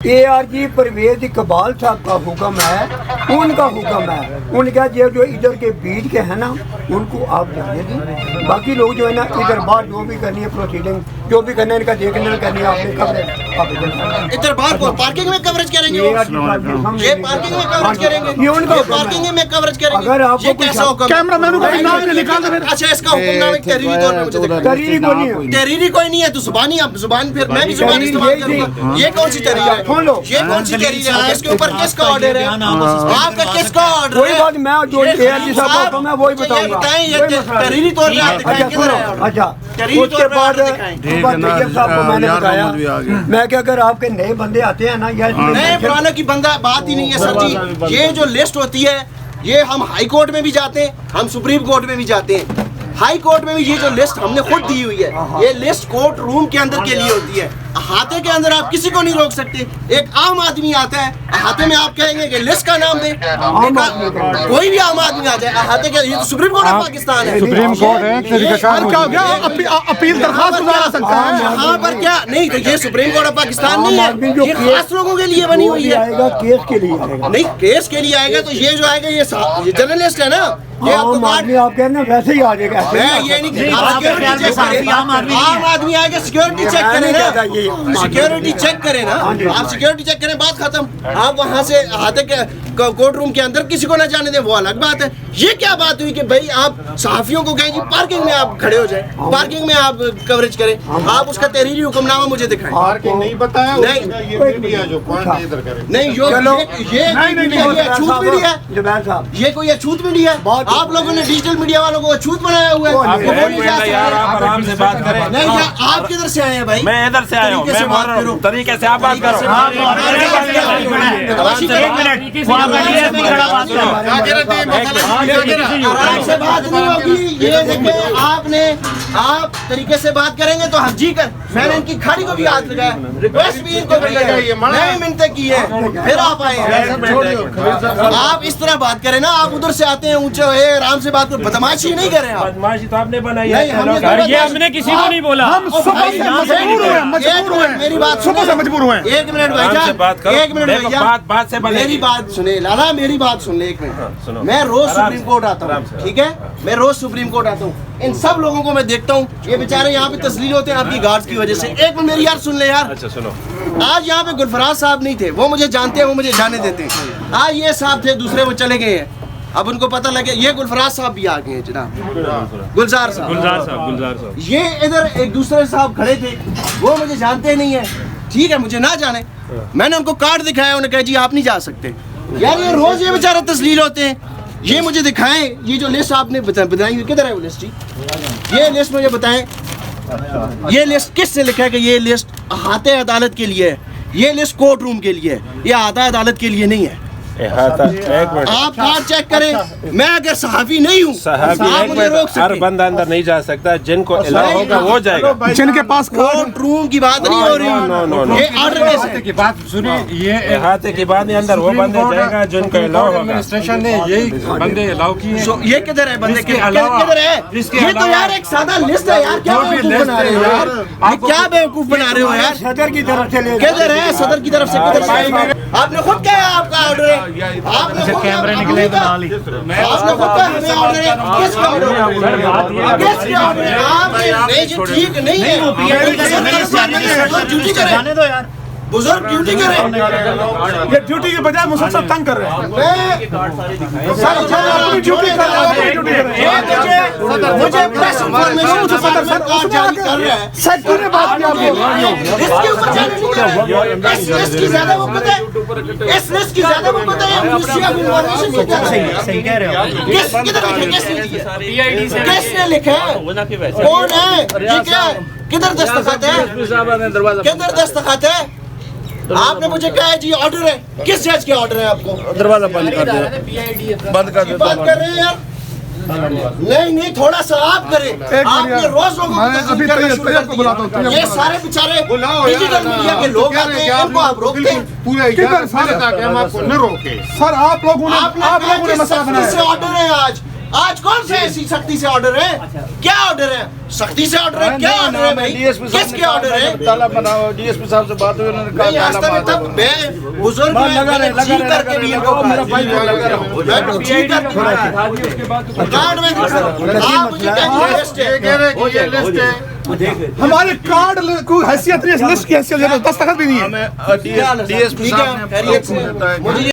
ARG Parvez Iqbal साहब का हुक्म है, उनका हुक्म है। उनका जो इधर के बीच के हैं ना, उनको आप जाने दी। बाकी लोग जो है ना इधर बाहर जो भी करनी है प्रोसीडिंग, जो भी करना है इनका देखने करनी है, आपने कवरेज इधर बाहर को पार्किंग में कवरेज करेंगे, ये पार्किंग में कवरेज करेंगे, ये उनका पार्किंग में कवरेज करेंगे। अगर आपको कैसा हुक्म, कैमरामैन को नाम से निकाल दो। अच्छा, इसका हुक्मनामा तहरीरी तौर पे मुझे दिखाओ। तहरीरी कोई नहीं है तो जुबानी, आप जुबान, फिर मैं भी जुबान इस्तेमाल करूंगा। ये कौन सी तहरीर है? ये कौन सी तहरीर है? इसके ऊपर किसका ऑर्डर है? आपका किसका ऑर्डर है? वही बात मैं जो ARG साहब को मैं वही बताऊंगा। बताएं, ये तहरीरी तौर पे आप दिखाएं किधर है? अच्छा, उसके बाद साहब को मैंने बताया, मैं क्या अगर आपके नए बंदे आते हैं ना, नए पुराने की बंदा बात ही नहीं है सर जी। ये जो लिस्ट होती है, ये हम हाई कोर्ट में भी जाते हैं, हम सुप्रीम कोर्ट में भी जाते हैं। हाई कोर्ट में भी ये जो लिस्ट हमने खुद दी हुई है, ये लिस्ट कोर्ट रूम के अंदर के लिए होती है। अहाते के अंदर आप किसी को नहीं रोक सकते। एक आम आदमी आता है अहाते में, आप कहेंगे कि लिस्ट का नाम दे, कोई भी आम आदमी आ जाए अहाते के, ये तो सुप्रीम कोर्ट ऑफ पाकिस्तान है, सुप्रीम कोर्ट है, अपील दरखास्त गुजार सकता है। यहाँ पर क्या नहीं, तो ये सुप्रीम कोर्ट ऑफ पाकिस्तान नहीं है, ये खास लोगों के लिए बनी हुई है। केस के लिए आएगा, नहीं केस के लिए आएगा तो ये जो आएगा ये जर्नलिस्ट है ना, ये आम आदमी आप कहते हैं वैसे ही आ जाएगा। मैं ये नहीं, आम आदमी आएगा सिक्योरिटी चेक करे ना, सिक्योरिटी चेक करे ना, आप सिक्योरिटी चेक करें, बात खत्म। आप वहाँ से आते के कोर्ट रूम के अंदर किसी को ना जाने दें, वो अलग बात है। ये क्या बात हुई कि भाई आप सहाफियों को कहें जी पार्किंग में आप खड़े हो जाए, पार्किंग में आप कवरेज करें, आप उसका तहरीरी हुक्मनामा मुझे दिखाएं। पार्किंग नहीं बताया, नहीं ये छूत भी नहीं है, ये कोई अछूत भी नहीं है। आप लोगों ने डिजिटल मीडिया वालों को अछूत बनाया हुआ है। आप आराम से बात करें। नहीं, आप किधर से आए हैं भाई? मैं इधर से आया हूँ, मैं बोल रहा हूँ तरीके से आप बात करो। आराम से बात नहीं होगी। ये देखें, आप तरीके से बात करेंगे तो हम जी कर, मैंने इनकी खाड़ी को भी हाथ लगाया, रिक्वेस्ट भी इनको नहीं मिनते की है, फिर आप आए हैं। आप इस तरह बात करें ना, आप उधर से आते हैं ऊंचे आराम से बात करो, बदमाशी नहीं करें आप। बदमाशी तो आपने बनाई है, ये हमने किसी को नहीं बोला। हम मेरी बात सुनो, मजबूर हुए। एक मिनट भाईजान, एक मिनट भैया, बात से मेरी बात सुने लाला, मेरी बात सुन ले एक मिनट। मैं रोज सुप्रीम कोर्ट आता हूँ, ठीक है, मैं रोज सुप्रीम कोर्ट आता हूँ। इन सब लोगों को मैं देखता हूँ, ये बेचारे यहाँ पे तस्लील होते हैं आपकी गार्ड्स की वजह से। एक मिनट मेरी यार सुन ले यार। अच्छा सुनो, आज यहाँ पे गुलफराज साहब नहीं थे, वो मुझे जानते हैं, वो मुझे जाने देते हैं। आज ये साहब थे, दूसरे वो चले गए हैं, अब उनको पता लगे। ये गुलफराज साहब भी आ गए हैं जनाब, गुलजार साहब, ये इधर एक दूसरे साहब खड़े थे, वो मुझे जानते नहीं है, ठीक है, मुझे ना जाने। मैंने उनको कार्ड दिखाया, उन्होंने कहा जी आप नहीं जा सकते। यार ये रोज ये बेचारे तस्लील होते हैं, ये मुझे दिखाएं। ये जो लिस्ट आपने बताई किधर है वो लिस्ट? ये लिस्ट मुझे बताएं, ये लिस्ट किसने लिखा है कि ये लिस्ट अहाते अदालत के लिए है, ये लिस्ट कोर्ट रूम के लिए है, ये अहाते अदालत के लिए नहीं है। आप कार्ड चेक करें। मैं अगर सहाफी नहीं हूँ, आप मुझे रोक सकते। हर बंदा अंदर नहीं जा सकता, जिनको अलाउ होगा वो जाएगा। जिनके पास कोर्ट रूम की बात नहीं हो रही, ये ऑर्डर की बात सुनिए। ये अहाते की बात नहीं, अंदर वो बंदे जाएगा जिनको अलाउ होगा। एडमिनिस्ट्रेशन ने यही बंदे अलाउ किए। ये किधर है बंदे? किधर है? ये तो यार एक सादा लिस्ट है यार, क्या बेवकूफ बना रहे हो यार, क्या बेवकूफ बना रहे हो यार? सदर की तरफ से किधर है? सदर की तरफ से किधर से? आपने खुद क्या है, आपका ऑर्डर है, आपने कैमरे निकले तो आपने खुद का हमें ऑर्डर है, किसका ऑर्डर है? किसका ऑर्डर है? आप ठीक नहीं है, ड्यूटी करें, बुजुर्ग ड्यूटी करें। ये ड्यूटी के बजाय मुझसे तंग कर रहे हैं। मुझे प्रेस इंफॉर्मेशन जारी कर रहा है, सर पूरे बात इसके ऊपर इस लिस्ट की ज्यादा वक्त है, इस लिस्ट की ज्यादा वक्त है। मिनिस्ट्री ऑफ इंफॉर्मेशन की तरफ सही कह रहे हो। किसने लिखा है? कौन है? ये क्या है? किधर दस्तखत है? किधर दस्तखत है? आपने मुझे कहा है जी ऑर्डर है, किस जज के ऑर्डर है? आपको दरवाजा बंद कर दो, बंद कर दो। बात कर रहे हैं यार, नहीं थोड़ा सा आप करें। आपने रोज लोगों को बुलाता हूं, ये सारे बेचारे डिजिटल मीडिया के लोग आते हैं, उनको आप रोकते हैं। सर आप लोगों ने मसला बनाया, ऑर्डर है आज आज कौन से ऐसी सख्ती से ऑर्डर है? क्या ऑर्डर है? सख्ती से ऑर्डर है? क्या ऑर्डर है भाई? किसके ऑर्डर है? ताला बनाओ, डीएसपी साहब से बात हुई, उन्होंने कहा नहीं, आज ताला तक तब मैं बुजुर्ग हूं, मैंने जी करके भी इनको मेरा भाई लगा रहा हूं। मैं जी करके कार्ड में दिखा रहा हूं। आप मुझे कहेंगे लिस्ट है। कह रहे हैं कि ये लिस्ट है, हमारे कार्ड को हैसियत नहीं है, लिस्ट की हैसियत है, दस्तखत भी नहीं है। हमें डीएसपी साहब ने खैरियत से बताया कि- मुझे